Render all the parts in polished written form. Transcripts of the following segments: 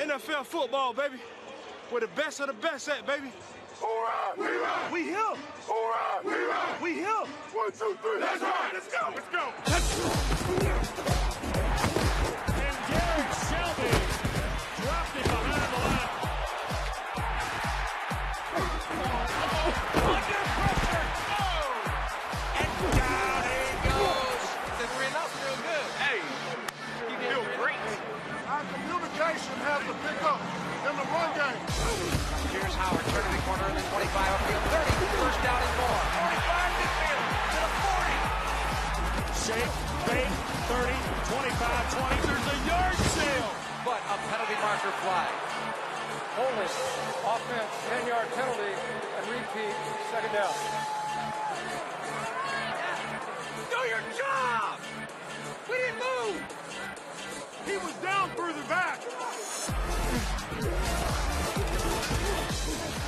NFL football, baby. Where the best of the best at, baby. All right, we ride. We here. All right, we ride. We here. 1, 2, 3. Let's ride. Let's go. Let's go. And Garrett Shelby dropped it behind the line. Under pressure. Oh! And down he goes. The 3-0 real good. Hey, you feel great. Our communication has to pick up in the run game. Here's Howard turning the corner in the 25 upfield, 30, first down and more. 45 midfield to the 40. Shake, fake, 30, 25, 20. There's a yard sale. But a penalty marker flag. Holding, offense, 10-yard penalty, and repeat, second down. Do your job! We didn't move! He was down further back.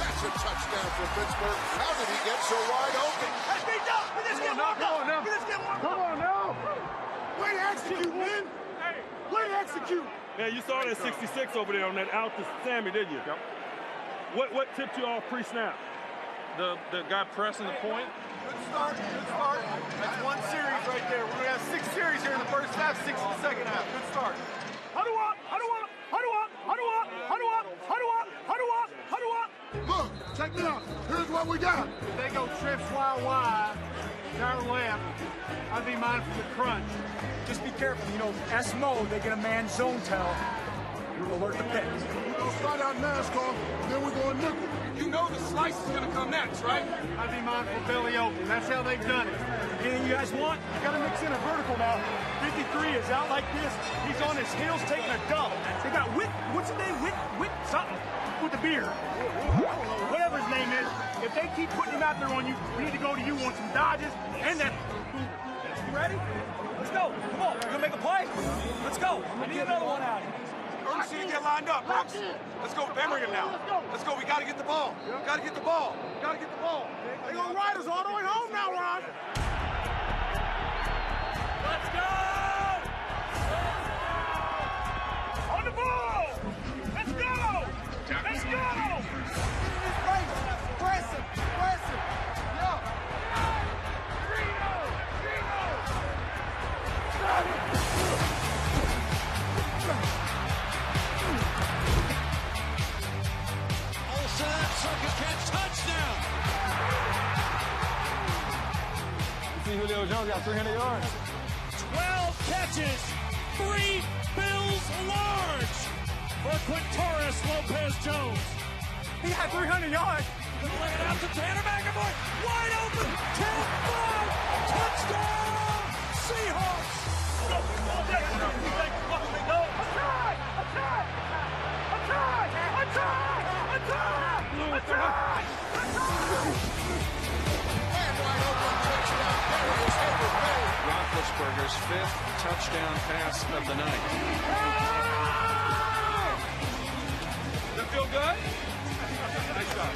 That's a touchdown for Pittsburgh. How did he get so wide open? Let's be done. We just get warmed up. We just get warmed up. Come on now. Way to execute, man. Way to execute. Yeah, you saw that 66 over there on that out to Sammy, didn't you? Yep. What tipped you off pre-snap? The guy pressing the point? Good start. Good start. That's one series right there. We're going to have 6 series here in the first half, 6 in the second half. Good start. Huddle up. Huddle up. Huddle up. Huddle up. Huddle up. Huddle up. Huddle up. Huddle up. Look, check me out. Here's what we got. If they go trips wide, down left, I'd be mindful of the crunch. Just be careful, you know, S-mode, they get a man zone tell. You alert the pit. We're going to start out mask off, then we're going nickel. You know the slice is going to come next, right? I'd be mindful of belly open. That's how they've done it. Anything you guys want? Got to mix in a vertical now. 53 is out like this. He's on his heels taking a dump. They got Whit, what's his name? Whit something with the beard. Whatever his name is. If they keep putting him out there on you, we need to go to you on some dodges and that. You ready? Let's go. Come on. You gonna make a play? Let's go. I need another one out. Early see you get lined up, Brooks. Let's go. Bury him now. Let's go. We got to get the ball. Got to get the ball. Got to get the ball. They going to ride us all the way home now, Ron. Let's go! On the ball! Let's go! Let's go! Press him. Press him. Yo. Sucker catch, touchdown! You see Julio Jones got 300 yards. 12 catches, 3 bills large for Quintorris Lopez-Jones. He had 300 yards. Laying it out to Tanner McAvoy, wide open, 10-5, touchdown, Seahawks! Roethlisberger's 5th touchdown pass of the night. Does it feel good? Nice job.